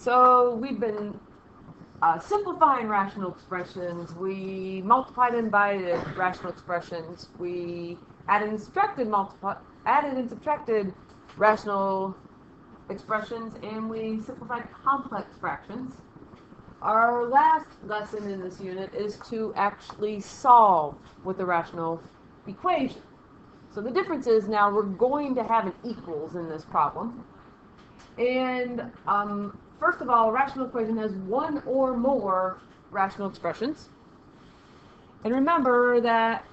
So we've been simplifying rational expressions. We multiplied and divided rational expressions. We added and subtracted rational expressions, and we simplified complex fractions. Our last lesson in this unit is to actually solve with a rational equation. So the difference is now we're going to have an equals in this problem. And first of all, a rational equation has one or more rational expressions. And remember that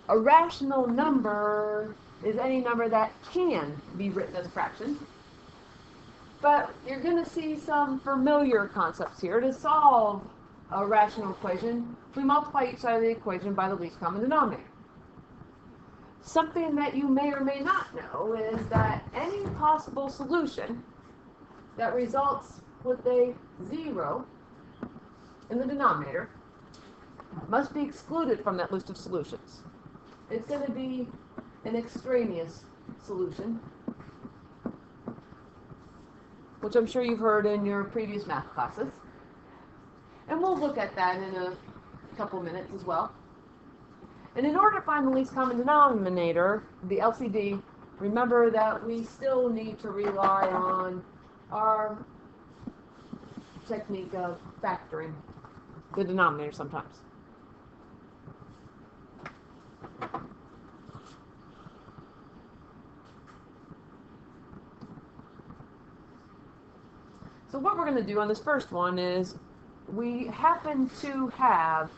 a rational number is any number that can be written as a fraction. But you're going to see some familiar concepts here. To solve a rational equation, we multiply each side of the equation by the least common denominator. Something that you may or may not know is that any possible solution that results with a 0 in the denominator must be excluded from that list of solutions. It's going to be an extraneous solution, which I'm sure you've heard in your previous math classes. And we'll look at that in a couple minutes as well. And in order to find the least common denominator, the LCD, remember that we still need to rely on our technique of factoring the denominator sometimes. So what we're going to do on this first one is we happen to have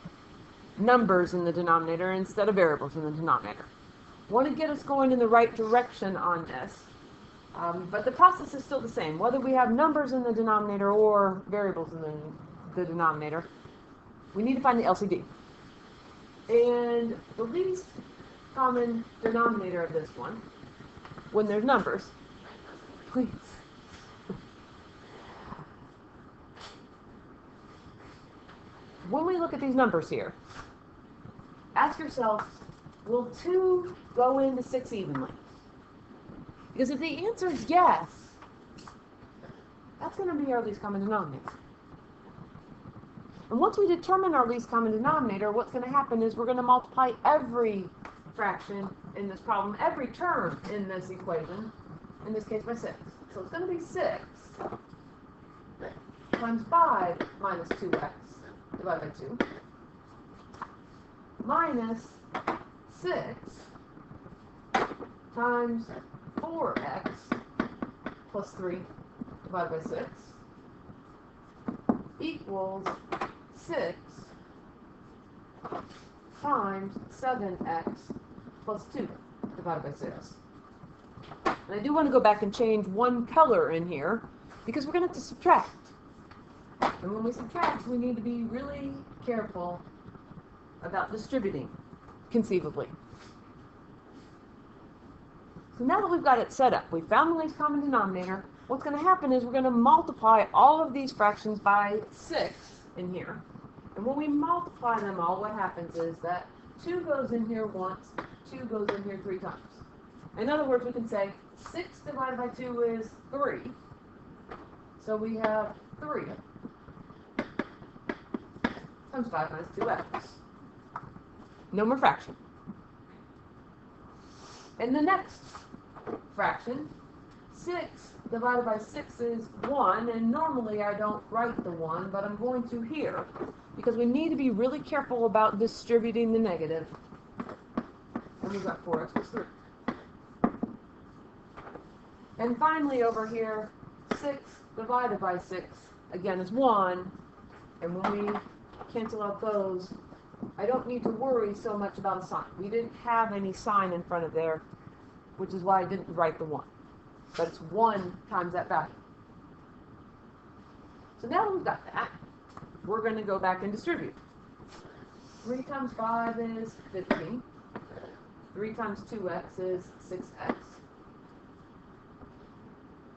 numbers in the denominator instead of variables in the denominator. Want to get us going in the right direction on this, but the process is still the same. Whether we have numbers in the denominator or variables in the denominator, we need to find the LCD. And the least common denominator of this one, when there's numbers, please. When we look at these numbers here, ask yourself, will 2 go into 6 evenly? Because if the answer is yes, that's going to be our least common denominator. And once we determine our least common denominator, what's going to happen is we're going to multiply every fraction in this problem, every term in this equation, in this case by 6. So it's going to be 6 times 5 minus 2x divided by 2 minus 6 times 4x plus 3 divided by 6 equals 6 times 7x plus 2 divided by 6. And I do want to go back and change one color in here because we're going to have to subtract. And when we subtract, we need to be really careful about distributing, conceivably. So now that we've got it set up, we found the least common denominator, what's going to happen is we're going to multiply all of these fractions by 6 in here. And when we multiply them all, what happens is that 2 goes in here once, 2 goes in here 3 times. In other words, we can say 6 divided by 2 is 3. So we have 3 times 5 minus 2x. No more fraction. And the next fraction, 6 divided by 6 is 1, and normally I don't write the 1, but I'm going to here, because we need to be really careful about distributing the negative. And we've got 4x plus 3. And finally over here, 6 divided by 6, again, is 1, and when we cancel out those, I don't need to worry so much about a sign. We didn't have any sign in front of there, which is why I didn't write the 1. But it's 1 times that value. So now that we've got that, we're going to go back and distribute. 3 times 5 is 15. 3 times 2x is 6x.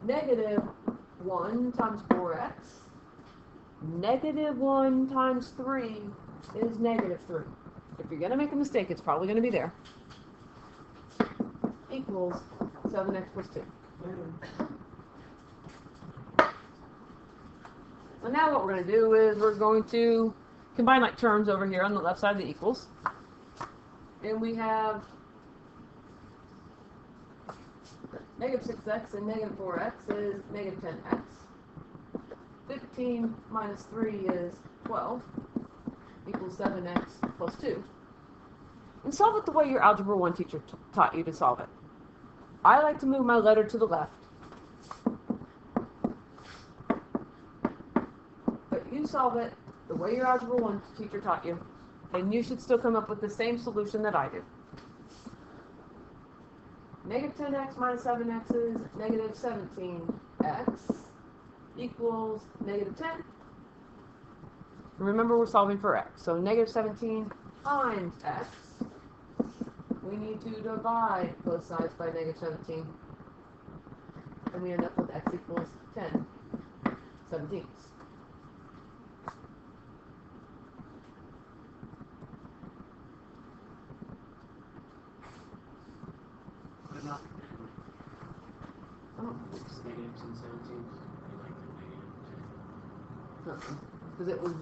Negative 1 times 4x. Negative 1 times 3 is negative 3. If you're going to make a mistake, it's probably going to be there. Equals 7x plus 2. So now what we're going to do is we're going to combine like terms over here on the left side of the equals. And we have negative 6x and negative 4x is negative 10x. 15 minus 3 is 12 equals 7x plus 2. And solve it the way your Algebra 1 teacher taught you to solve it. I like to move my letter to the left. But you solve it the way your Algebra 1 teacher taught you, and you should still come up with the same solution that I do. Negative 10x minus 7x is negative 17x equals negative 10. Remember, we're solving for x, so negative 17 times x. We need to divide both sides by negative 17. And we end up with x equals 10 17ths. But not Oh, negatives and 17s. I like the negative 10. because it was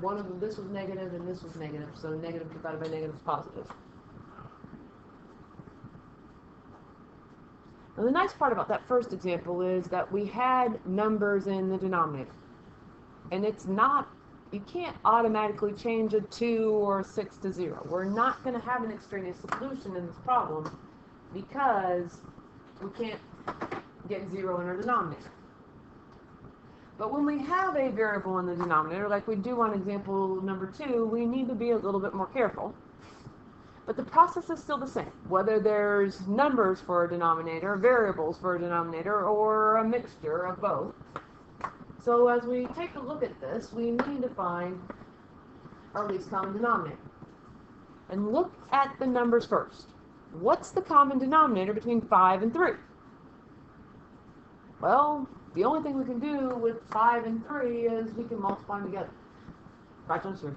one of them, this was negative and this was negative, so negative divided by negative is positive. Now the nice part about that first example is that we had numbers in the denominator. And it's not, you can't automatically change a 2 or a 6 to 0. We're not going to have an extraneous solution in this problem because we can't get 0 in our denominator. But when we have a variable in the denominator, like we do on example number 2, we need to be a little bit more careful. But the process is still the same, whether there's numbers for a denominator, variables for a denominator, or a mixture of both. So as we take a look at this, we need to find our least common denominator. And look at the numbers first. What's the common denominator between 5 and 3? Well, the only thing we can do with 5 and 3 is we can multiply them together. 5 times 3.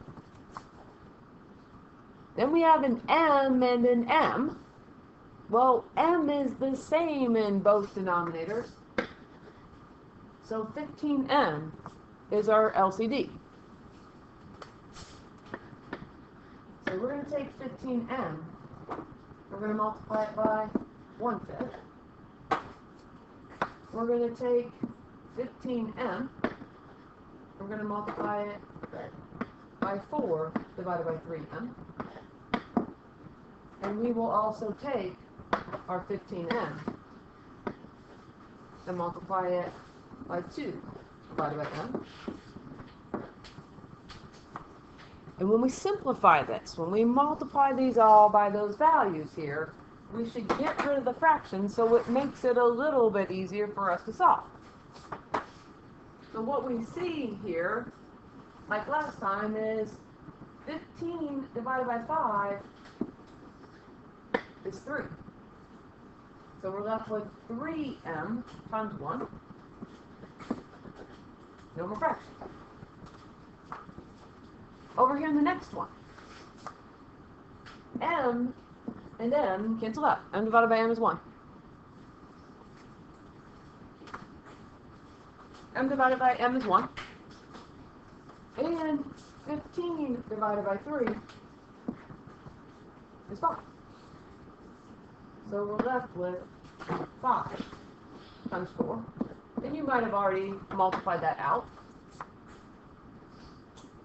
Then we have an m and an m. Well, m is the same in both denominators. So 15m is our LCD. So we're going to take 15m. We're going to multiply it by 1/5. We're going to take 15m. We're going to multiply it by 4 divided by 3m. And we will also take our 15m and multiply it by 2 divided by m. And when we simplify this, when we multiply these all by those values here, we should get rid of the fraction so it makes it a little bit easier for us to solve. So what we see here, like last time, is 15 divided by 5 is 3. So we're left with 3m times 1. No more fraction. Over here in the next one, m and m cancel out. M divided by m is 1. M divided by m is 1. And 15 divided by 3 is 5. So we're left with 5 times 4. And you might have already multiplied that out.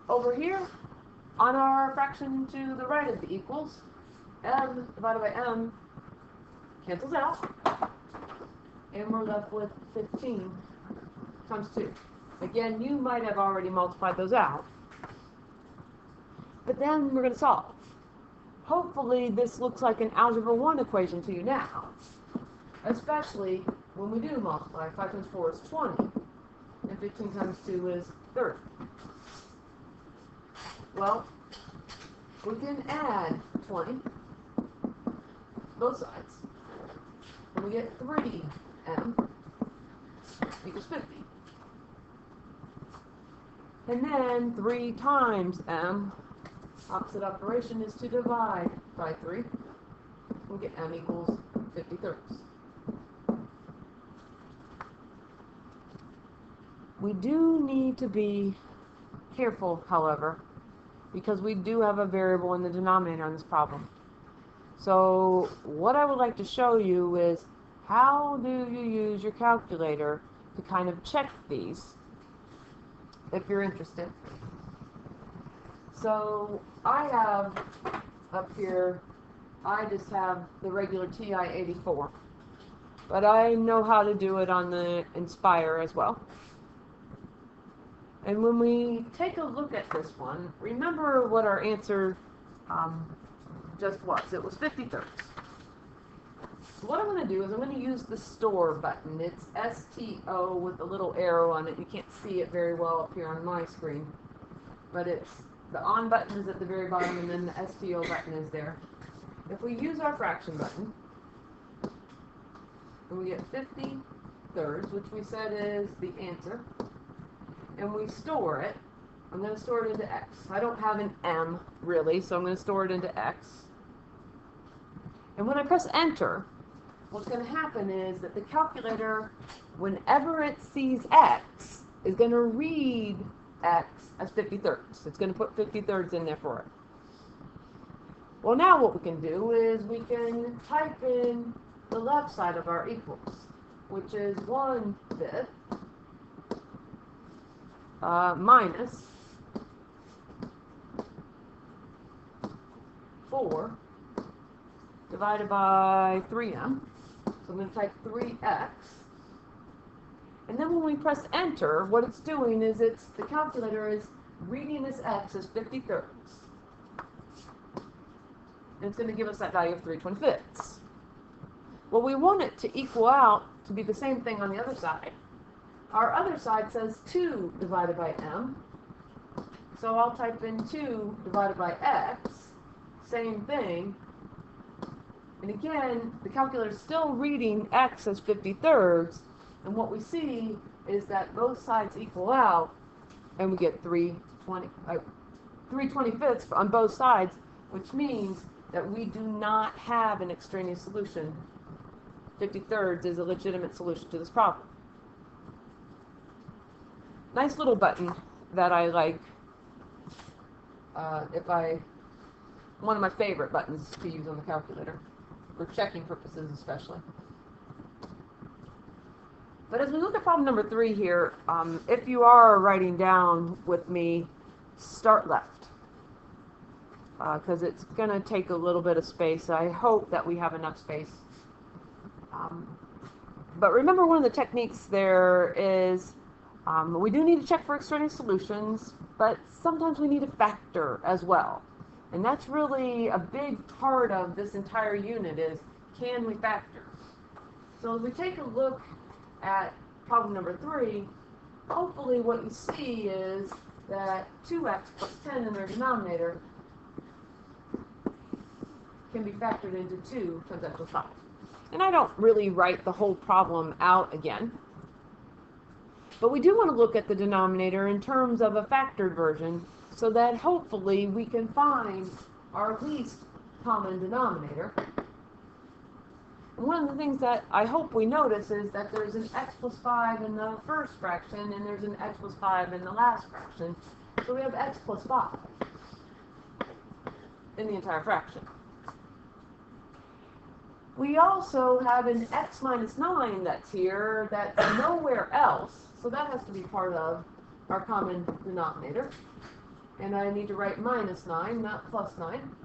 Over here, on our fraction to the right of the equals, m divided by m cancels out. And we're left with 15 times 2. Again, you might have already multiplied those out. But then we're going to solve. Hopefully this looks like an Algebra 1 equation to you now. Especially when we do multiply. 5 times 4 is 20. And 15 times 2 is 30. Well, we can add 20, both sides. And we get 3m equals 50. And then 3 times m, opposite operation is to divide by 3. We get m equals 50 thirds. We do need to be careful, however, because we do have a variable in the denominator on this problem. So what I would like to show you is how do you use your calculator to kind of check these, if you're interested. So I have up here, I just have the regular TI-84, but I know how to do it on the Inspire as well. And when we take a look at this one, remember what our answer just was. It was 50/3. So what I'm going to do is I'm going to use the store button. It's STO with a little arrow on it. You can't see it very well up here on my screen, but it's the on button is at the very bottom, and then the STO button is there. If we use our fraction button, and we get 50/3, which we said is the answer, and we store it, I'm going to store it into X. I don't have an M, really, so I'm going to store it into X. And when I press enter, what's going to happen is that the calculator, whenever it sees X, is going to read X as 50/3. It's going to put 50/3 in there for it. Well, now what we can do is we can type in the left side of our equals, which is 1/5 minus 4 divided by 3m. So I'm going to type 3x. And then when we press enter, what it's doing is the calculator is reading this x as 50/3. And it's going to give us that value of 3/25. Well, we want it to equal out to be the same thing on the other side. Our other side says 2 divided by m. So I'll type in 2 divided by x. Same thing. And again, the calculator is still reading x as 50/3. And what we see is that both sides equal out, and we get 3/25 on both sides, which means that we do not have an extraneous solution. 50/3 is a legitimate solution to this problem. Nice little button that I like. One of my favorite buttons to use on the calculator, for checking purposes especially. But as we look at problem number 3 here, if you are writing down with me, start left, because it's going to take a little bit of space. I hope that we have enough space. But remember, one of the techniques there is we do need to check for extraneous solutions, but sometimes we need a factor as well. And that's really a big part of this entire unit is, can we factor? So as we take a look at problem number 3, hopefully what you see is that 2x plus 10 in their denominator can be factored into 2 times x plus 5. And I don't really write the whole problem out again. But we do want to look at the denominator in terms of a factored version, so that hopefully we can find our least common denominator. And one of the things that I hope we notice is that there's an x plus 5 in the first fraction, and there's an x plus 5 in the last fraction. So we have x plus 5 in the entire fraction. We also have an x minus 9 that's here, that's nowhere else. So that has to be part of our common denominator. And I need to write minus 9, not plus 9.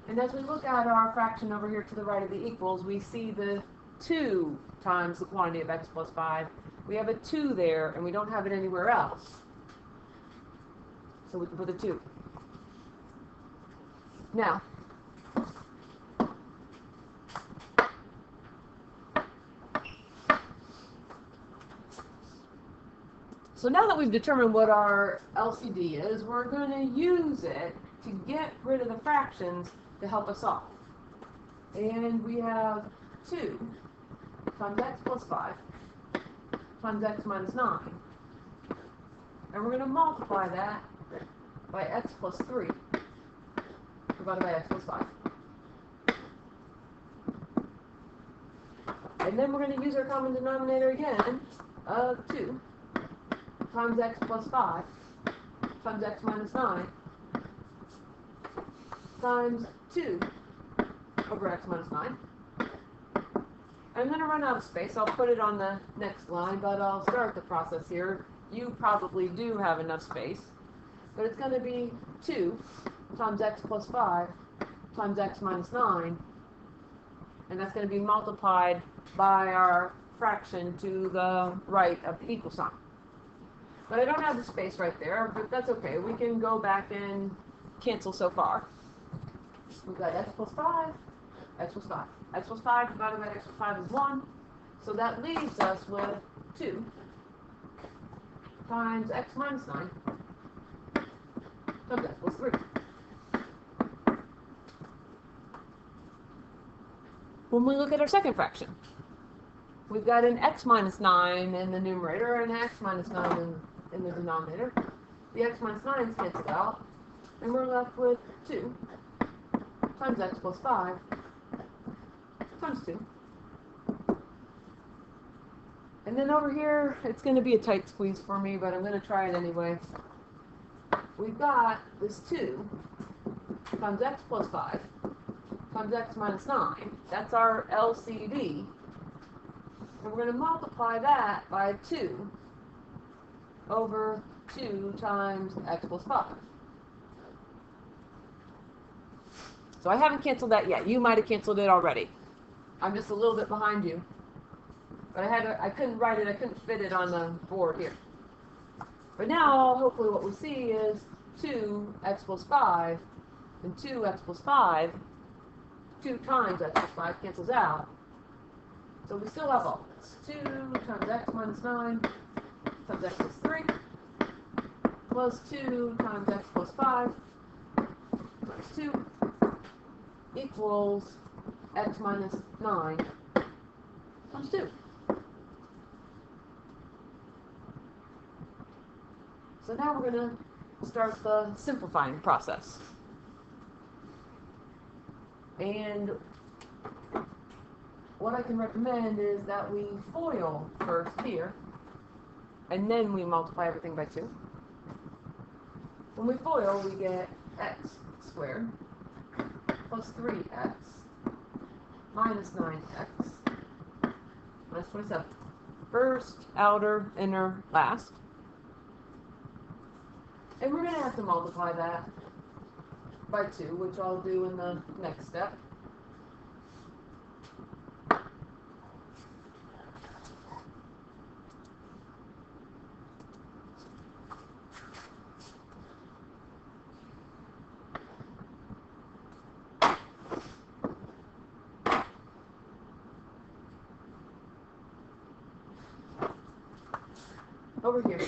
And as we look at our fraction over here to the right of the equals, we see the 2 times the quantity of x plus 5. We have a 2 there, and we don't have it anywhere else. So we can put a 2. Now, so now that we've determined what our LCD is, we're going to use it to get rid of the fractions to help us solve. And we have 2 times x plus 5 times x minus 9. And we're going to multiply that by x plus 3 divided by x plus 5. And then we're going to use our common denominator again of 2 times x plus 5 times x minus 9 times 2 over x minus 9. I'm going to run out of space. I'll put it on the next line, but I'll start the process here. You probably do have enough space. But it's going to be 2 times x plus 5 times x minus 9. And that's going to be multiplied by our fraction to the right of the equal sign. But I don't have the space right there, but that's okay. We can go back and cancel so far. We've got x plus 5, x plus 5. X plus 5 divided by x plus 5 is 1. So that leaves us with 2 times x minus 9 times x plus 3. When we look at our second fraction, we've got an x minus 9 in the numerator and an x minus 9 in the denominator. The x minus 9's cancel out, and we're left with 2 times x plus 5 times 2. And then over here, it's going to be a tight squeeze for me, but I'm going to try it anyway. We've got this 2 times x plus 5 times x minus 9. That's our LCD. And we're going to multiply that by 2 over 2 times x plus 5. So I haven't canceled that yet. You might have canceled it already. I'm just a little bit behind you. But I couldn't write it, I couldn't fit it on the board here. But now, hopefully what we see is 2x plus 5 and 2x plus 5, 2 times x plus 5 cancels out. So we still have all this. 2 times x minus 9 times x plus 3 plus 2 times x plus 5 minus 2 equals x minus 9 times 2. So now we're going to start the simplifying process. And what I can recommend is that we FOIL first here, and then we multiply everything by 2. When we FOIL, we get x squared plus 3x minus 9x minus 27. First, outer, inner, last. And we're going to have to multiply that by 2, which I'll do in the next step. Over here,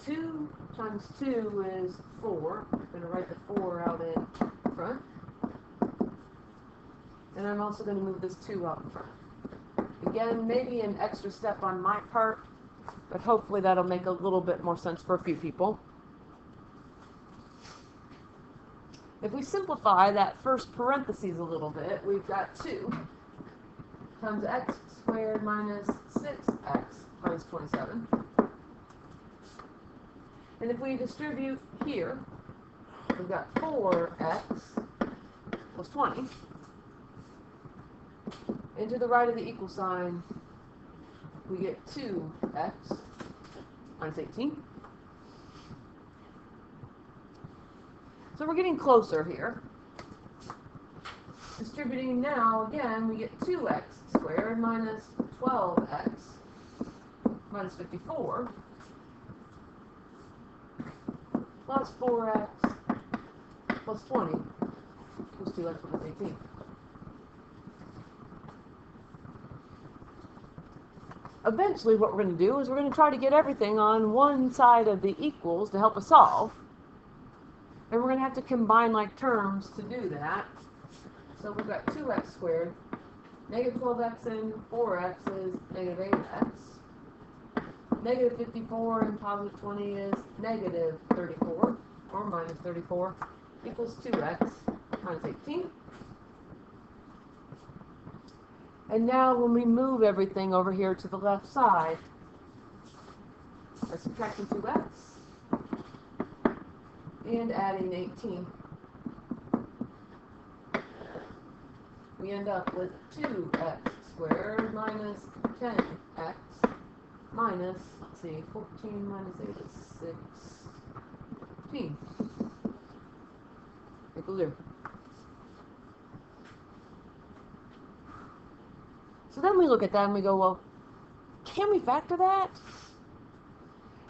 2 times 2 is 4. I'm going to write the 4 out in front. And I'm also going to move this 2 out in front. Again, maybe an extra step on my part, but hopefully that'll make a little bit more sense for a few people. If we simplify that first parentheses a little bit, we've got 2 times x squared minus 6x minus 27. And if we distribute here, we've got 4x plus 20. And to the right of the equal sign, we get 2x minus 18. So we're getting closer here. Distributing now, again, we get 2x squared minus 12x minus 54 plus 4x plus 20 equals 2x minus 18. Eventually what we're going to do is we're going to try to get everything on one side of the equals to help us solve. And we're going to have to combine like terms to do that. So we've got 2x squared, negative 12x and 4x is negative 8x. Negative 54 and positive 20 is negative 34, or minus 34, equals 2x minus 18. And now when we move everything over here to the left side, by subtracting 2x and adding 18, we end up with 2x squared minus 10x minus, let's see, 14 minus 8 is 16. Equal 0. So then we look at that and we go, well, can we factor that?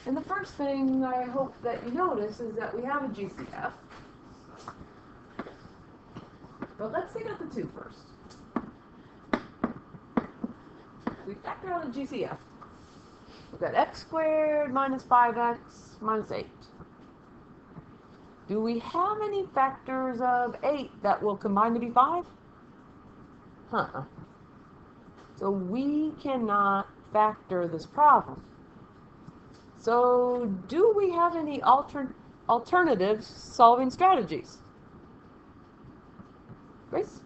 And the first thing I hope that you notice is that we have a GCF. But let's take out the 2 first. We factor out the GCF. We've got x squared minus 5x minus 8. Do we have any factors of 8 that will combine to be 5? Huh. So we cannot factor this problem. So do we have any alternative solving strategies? Grace?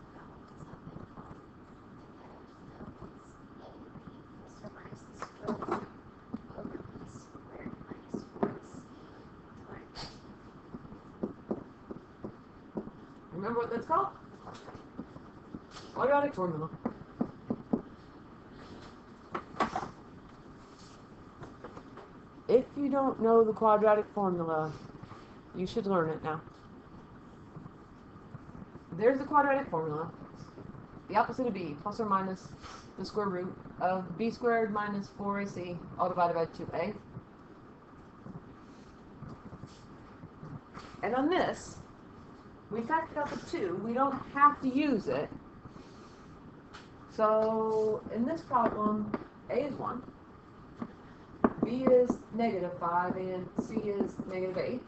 Remember what that's called? Quadratic formula. If you don't know the quadratic formula, you should learn it now. There's the quadratic formula. The opposite of b, plus or minus the square root of b squared minus 4ac, all divided by 2a. And on this, we factored out the 2. We don't have to use it. So in this problem, a is 1, b is negative 5, and c is negative 8.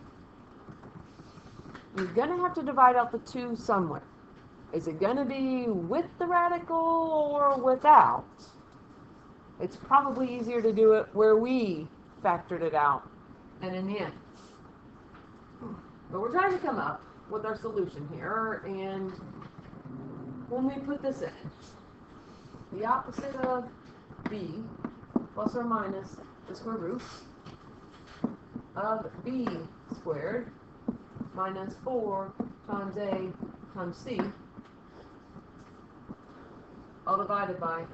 You're going to have to divide out the 2 somewhere. Is it going to be with the radical or without? It's probably easier to do it where we factored it out and in the end. But we're trying to come up with our solution here, and when we put this in, the opposite of b plus or minus the square root of b squared minus 4 times a times c, all divided by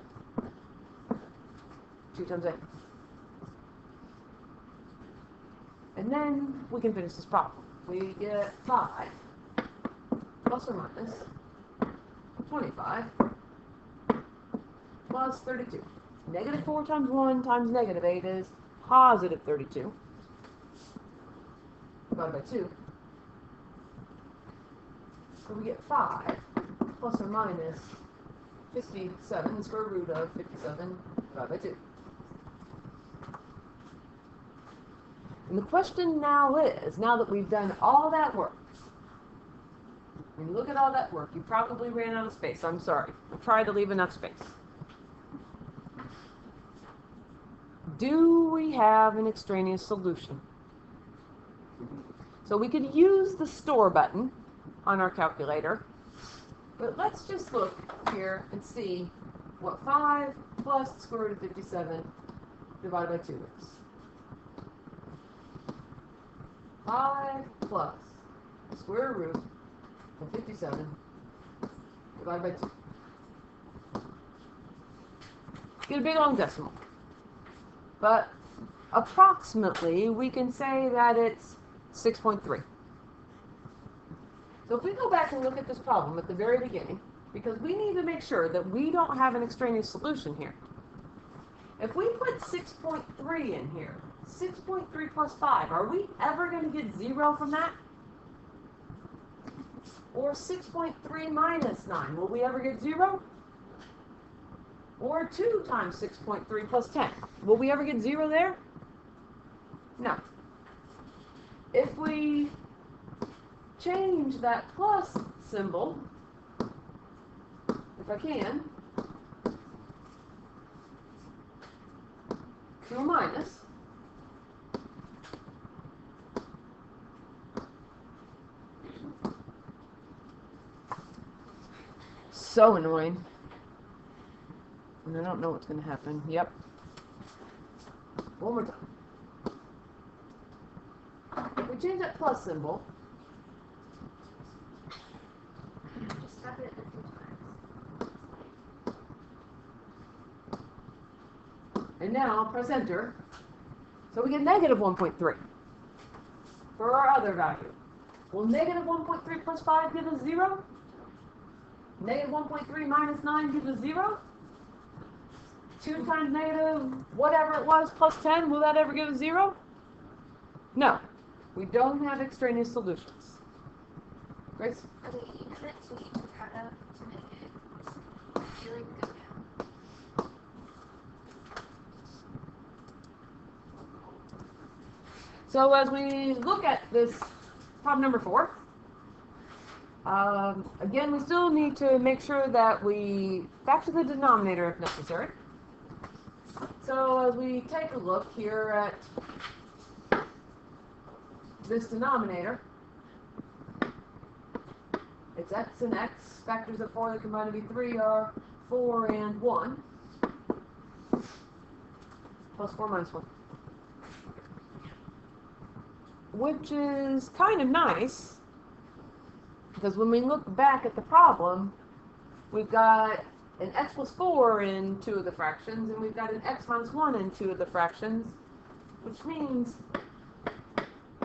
2 times a. And then we can finish this problem. We get 5 plus or minus 25 plus 32. Negative 4 times 1 times negative 8 is positive 32 divided by 2. So we get 5 plus or minus 57, the square root of 57 divided by 2. And the question now is, now that we've done all that work, when you look at all that work, you probably ran out of space. I'm sorry. I tried to leave enough space. Do we have an extraneous solution? So we could use the store button on our calculator, but let's just look here and see what 5 plus the square root of 57 divided by 2 is. 5 plus the square root of 57 divided by 2. Get a big long decimal. But approximately, we can say that it's 6.3. So if we go back and look at this problem at the very beginning, because we need to make sure that we don't have an extraneous solution here. If we put 6.3 in here, 6.3 plus 5, are we ever going to get 0 from that? Or 6.3 minus 9, will we ever get 0? Or 2 times 6.3 plus 10, will we ever get 0 there? No. If we change that plus symbol, if I can, to a minus, so annoying. And I don't know what's going to happen. Yep. One more time. If we change that plus symbol, Just tap it a few times. and now press enter. So we get negative 1.3 for our other value. Will negative 1.3 plus 5 give us 0? Negative 1.3 minus 9 gives us 0? 2 times negative whatever it was plus 10, will that ever give us 0? No. We don't have extraneous solutions. Grace? Okay, you could tweak the product to make it really go down. So as we look at this problem number 4, again, we still need to make sure that we factor the denominator if necessary. So as we take a look here at this denominator, it's x and x. Factors of 4 that combine to be 3 are 4 and 1. Plus 4 minus 1. Which is kind of nice, because when we look back at the problem, we've got an x plus 4 in 2 of the fractions, and we've got an x minus 1 in 2 of the fractions, which means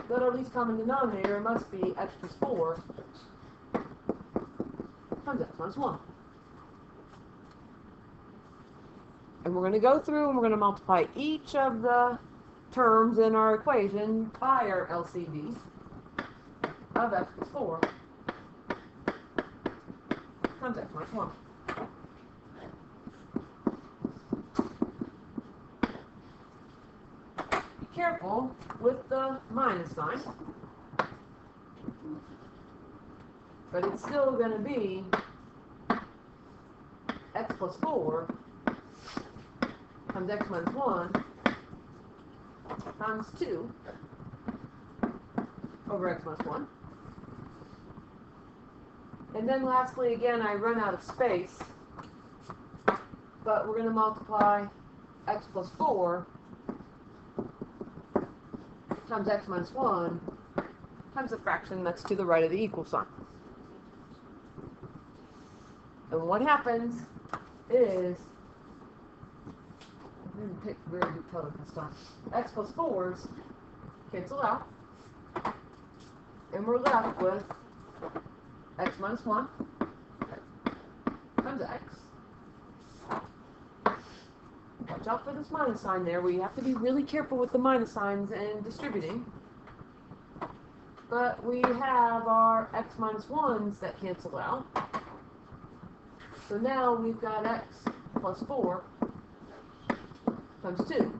that our least common denominator must be x plus 4 times x minus 1. And we're going to go through and we're going to multiply each of the terms in our equation by our LCD of x plus 4 times x minus 1. Be careful with the minus sign, but it's still going to be x plus 4 times x minus 1 times 2 over x minus 1. And then lastly, again, I run out of space, but we're going to multiply x plus 4 times x minus 1 times the fraction that's to the right of the equal sign. And what happens is, I'm going to pick very good color this time. X plus 4's cancel out, and we're left with x minus 1 times x. Watch out for this minus sign there. We have to be really careful with the minus signs and distributing. But we have our x minus 1's that cancel out. So now we've got x plus 4 times 2.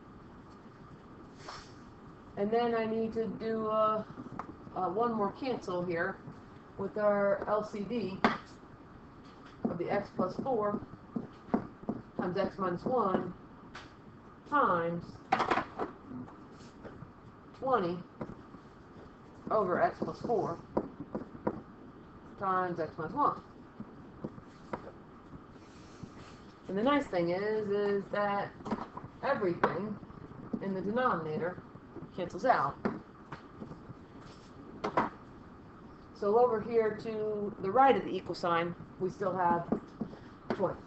And then I need to do one more cancel here with our LCD of the x plus 4 times x minus 1 times 20 over x plus 4 times x minus 1. And the nice thing is that everything in the denominator cancels out. So over here to the right of the equal sign, we still have 20.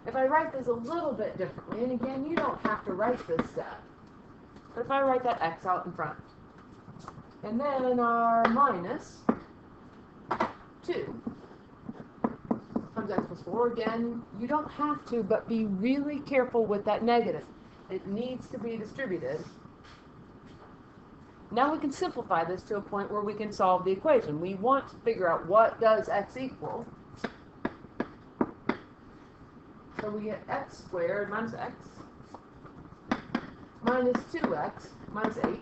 If I write this a little bit differently, and again, you don't have to write this step, but if I write that x out in front, and then our minus 2 times x plus 4, again, you don't have to, but be really careful with that negative. It needs to be distributed. Now we can simplify this to a point where we can solve the equation. We want to figure out what does x equal. So we get x squared minus x minus 2x minus 8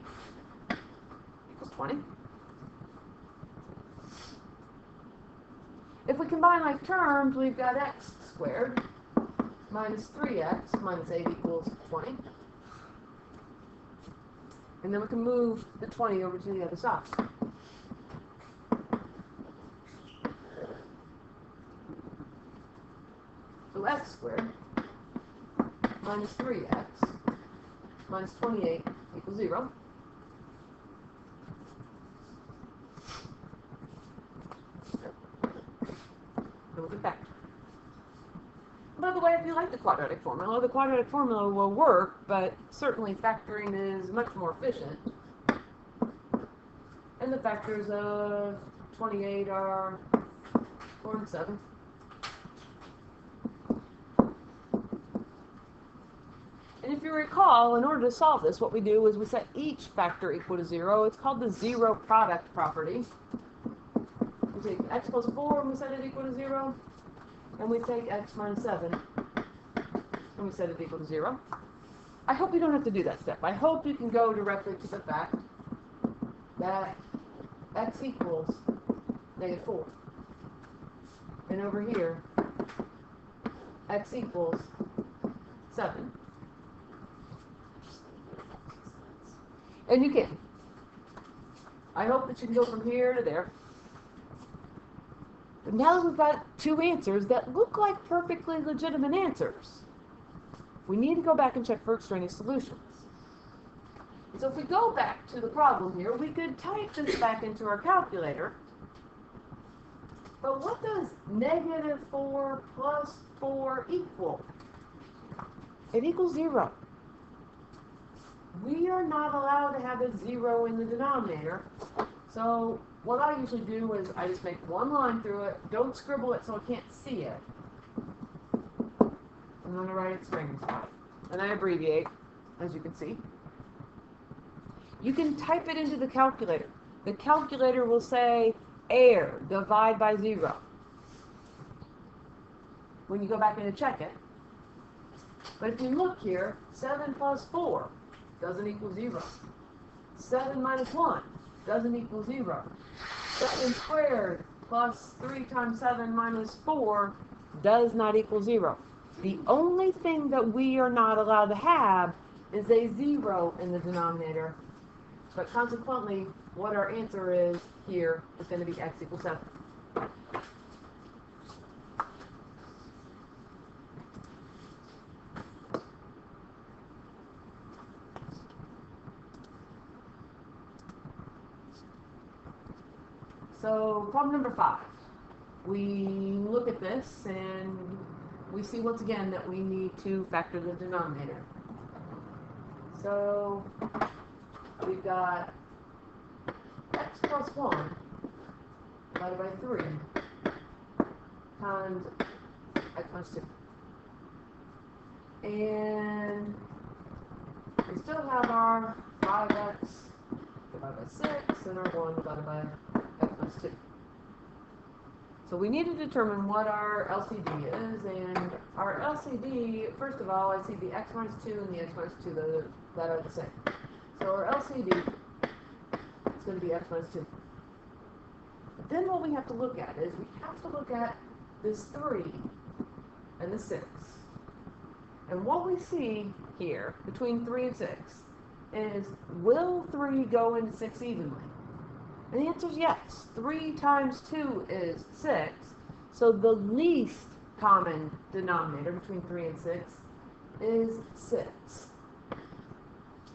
equals 20. If we combine like terms, we've got x squared minus 3x minus 8 equals 20. And then we can move the 20 over to the other side. So 2x squared minus 3x minus 28 equals 0. And we'll get back. By the way, if you like the quadratic formula will work, but certainly factoring is much more efficient. And the factors of 28 are 4 and 7. And if you recall, in order to solve this, what we do is we set each factor equal to 0. It's called the zero product property. We take x plus 4 and we set it equal to 0. And we take x minus 7 and we set it equal to 0. I hope you don't have to do that step. I hope you can go directly to the fact that x equals negative 4. And over here, x equals 7. And you can. I hope that you can go from here to there. But now that we've got two answers that look like perfectly legitimate answers, we need to go back and check for extraneous solutions. So if we go back to the problem here, we could type this back into our calculator. But what does negative 4 plus 4 equal? It equals 0. We are not allowed to have a 0 in the denominator. So what I usually do is I just make one line through it, don't scribble it so I can't see it. I'm going to write extraneous. And I abbreviate, as you can see. You can type it into the calculator. The calculator will say, error, divide by 0. When you go back in to check it. But if you look here, 7 plus 4 doesn't equal 0. 7 minus 1 doesn't equal 0. 7 squared plus 3 times 7 minus 4 does not equal 0. The only thing that we are not allowed to have is a 0 in the denominator. But consequently, what our answer is here is going to be x equals 7. So problem number 5. We look at this and we see once again that we need to factor the denominator. So we've got x plus 1 divided by 3 times x minus 2. And we still have our 5x divided by 6 and our 1 divided by x minus 2. So we need to determine what our LCD is, and our LCD, first of all, I see the x minus 2 and the x minus 2 that are the same. So our LCD is going to be x minus 2. But then what we have to look at is we have to look at this 3 and the 6. And what we see here between 3 and 6 is, will 3 go into 6 evenly? And the answer is yes. 3 times 2 is 6. So the least common denominator between 3 and 6 is 6.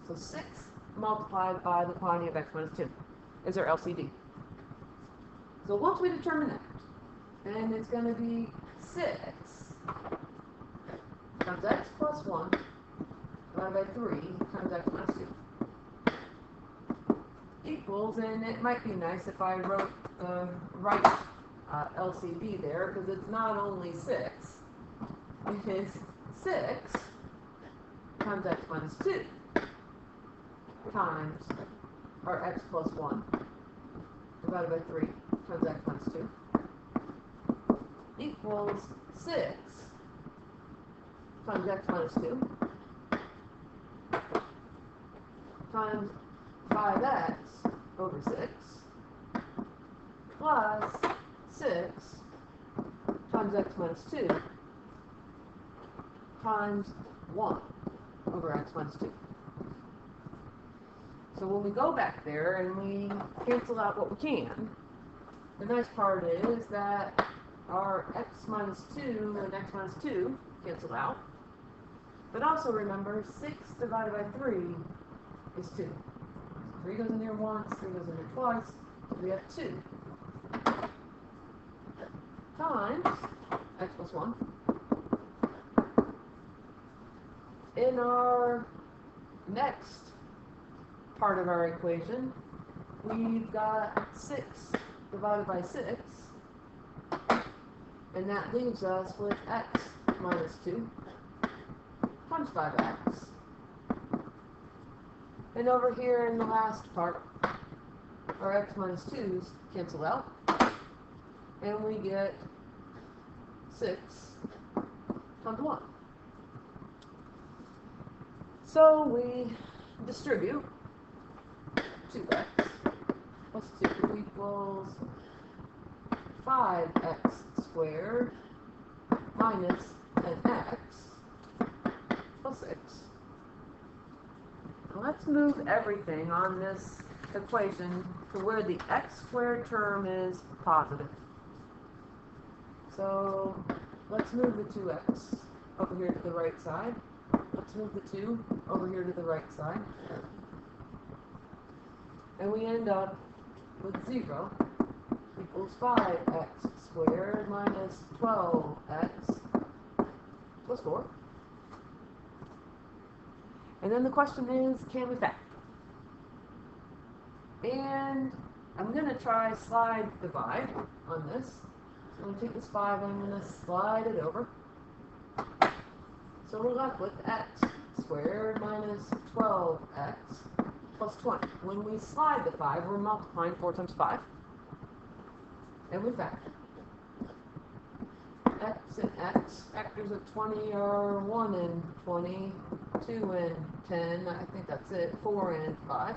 So 6 multiplied by the quantity of x minus 2 is our LCD. So once we determine that, then it's going to be 6 times x plus 1 divided by 3 times x minus 2. Equals, and it might be nice if I wrote the right LCD there, because it's not only 6, it is 6 times x minus 2 times our x plus 1 divided by 3 times x minus 2 equals 6 times x minus 2 times 5x over 6 plus 6 times x minus 2 times 1 over x minus 2. So when we go back there and we cancel out what we can, the nice part is that our x minus 2 and x minus 2 cancel out. But also remember, 6 divided by 3 is 2. 3 goes in here once, 3 goes in here twice, so we have 2. Times x plus 1. In our next part of our equation, we've got 6 divided by 6, and that leaves us with x minus 2 times 5x. And over here in the last part, our x minus 2's cancel out, and we get 6 times 1. So we distribute 2x plus 2 equals 5x squared minus an x plus 6. Now let's move everything on this equation to where the x squared term is positive. So let's move the 2x over here to the right side. Let's move the 2 over here to the right side. And we end up with 0 equals 5x squared minus 12x plus 4. And then the question is, can we factor? And I'm going to try slide divide on this. So I'm going to take this 5 and I'm going to slide it over. So we're left with x squared minus 12x plus 20. When we slide the 5, we're multiplying 4 times 5. And we factor. X and x. Factors of 20 are 1 and 20, 2 and 10. I think that's it. 4 and 5.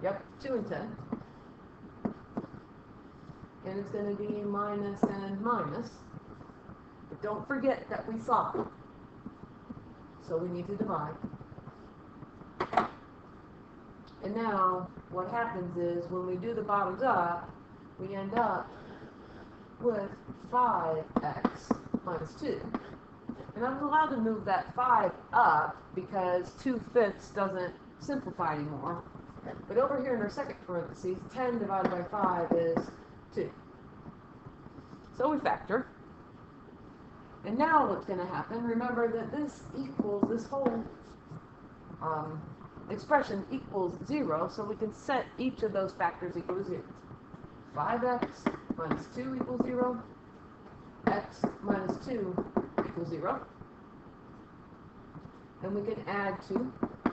Yep, 2 and 10. And it's going to be minus and minus. But don't forget that we solved. So we need to divide. And now, what happens is, when we do the bottoms up, we end up with 5x minus 2. And I'm allowed to move that 5 up because 2/5 doesn't simplify anymore. But over here in our second parentheses, 10 divided by 5 is 2. So we factor. And now what's going to happen, remember that this equals, this whole expression equals 0, so we can set each of those factors equal to 0. 5x minus 2 equals 0. X minus 2 equals 0. And we can add 2 to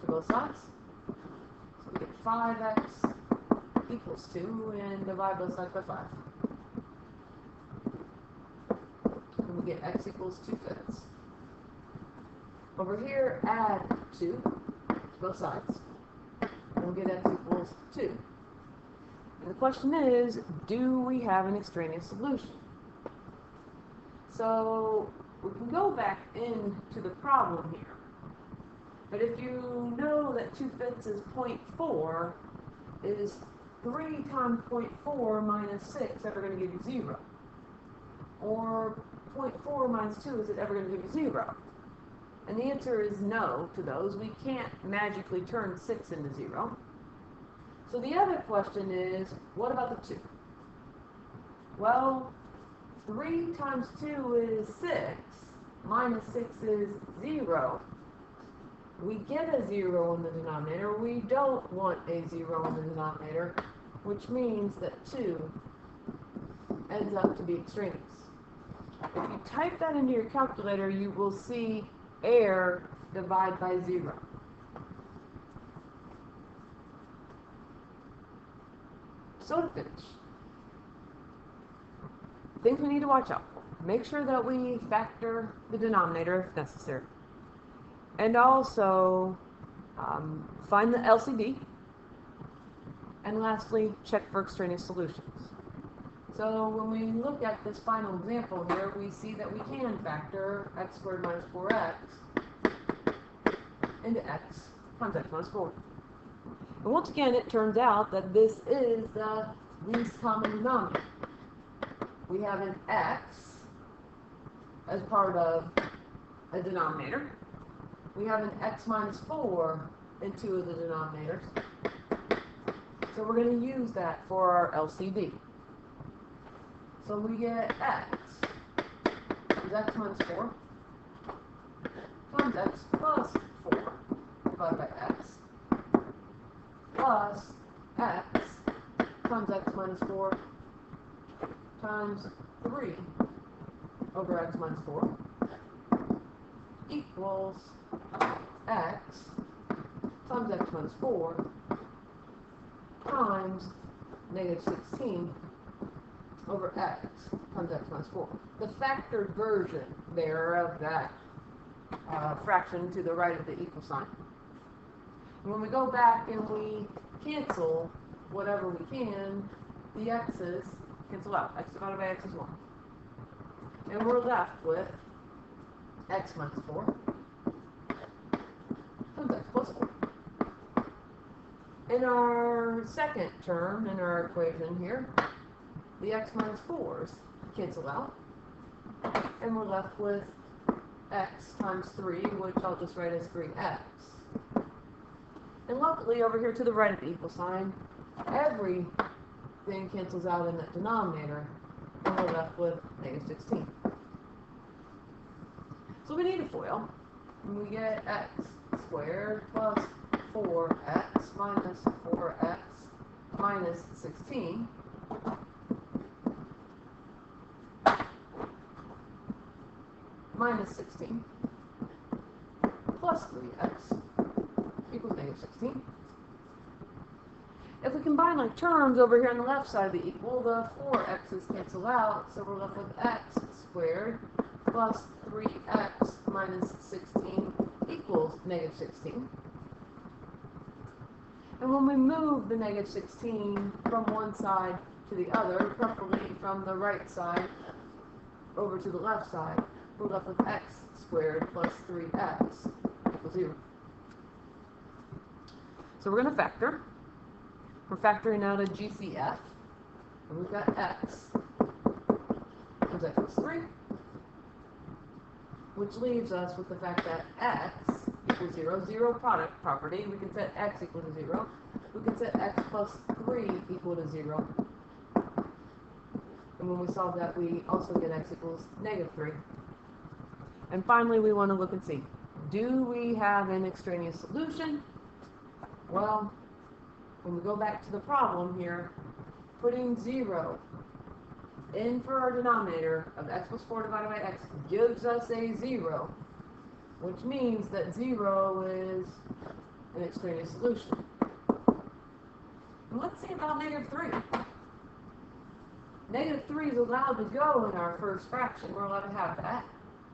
both sides. So we get 5x equals 2 and divide both sides by 5. And we get x equals 2/5. Over here, add 2 to both sides. And we get x equals 2. And the question is, do we have an extraneous solution? So we can go back into the problem here. But if you know that 2/5 is 0.4, is 3 times 0.4 minus 6 ever going to give you 0? Or 0.4 minus 2, is it ever going to give you 0? And the answer is no to those. We can't magically turn 6 into 0. So the other question is, what about the 2? Well, 3 times 2 is 6, minus 6 is 0. We get a 0 in the denominator. We don't want a 0 in the denominator, which means that 2 ends up to be extraneous. If you type that into your calculator, you will see air divide by 0. So to finish, things we need to watch out for. Make sure that we factor the denominator if necessary. And also find the LCD. And lastly, check for extraneous solutions. So when we look at this final example here, we see that we can factor x squared minus 4x into x times x minus 4. And once again, it turns out that this is the least common denominator. we have an x as part of a denominator. We have an x minus 4 in two of the denominators. So we're going to use that for our LCD. So we get x is x minus 4 times x plus 4 divided by x plus x times x minus 4 times 3 over x minus 4 equals x times x minus 4 times negative 16 over x times x minus 4. The factored version there of that fraction to the right of the equal sign. And when we go back and we cancel whatever we can, the x's cancel out. X divided by x is 1. And we're left with x minus 4 times x plus 4. In our second term in our equation here, the x minus 4's cancel out, and we're left with x times 3, which I'll just write as 3x. And luckily, over here to the right of the equal sign, everything cancels out in that denominator, and we're left with negative 16. So we need a FOIL, and we get x squared plus 4x minus 4x minus 16 minus 16 plus 3x equals negative 16. If we combine like terms over here on the left side of the equal, the 4x's cancel out, so we're left with x squared plus 3x minus 16 equals negative 16. And when we move the negative 16 from one side to the other, preferably from the right side over to the left side, we're left with x squared plus 3x equals 0. So we're going to factor. We're factoring out a GCF. And we've got x times x plus 3, which leaves us with the fact that x equals 0. 0 product property. We can set x equal to 0. We can set x plus 3 equal to 0. And when we solve that, we also get x equals negative 3. And finally, we want to look and see, do we have an extraneous solution? Well, when we go back to the problem here, putting 0 in for our denominator of x plus 4 divided by x gives us a 0, which means that 0 is an extraneous solution. And let's see about negative 3. Negative 3 is allowed to go in our first fraction. We're allowed to have that.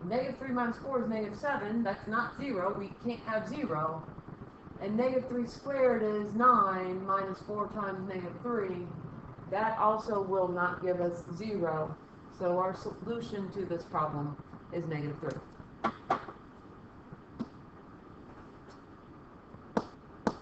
Negative 3 minus 4 is negative 7. That's not 0. We can't have 0. And negative 3 squared is 9 minus 4 times negative 3. That also will not give us 0. So our solution to this problem is negative 3.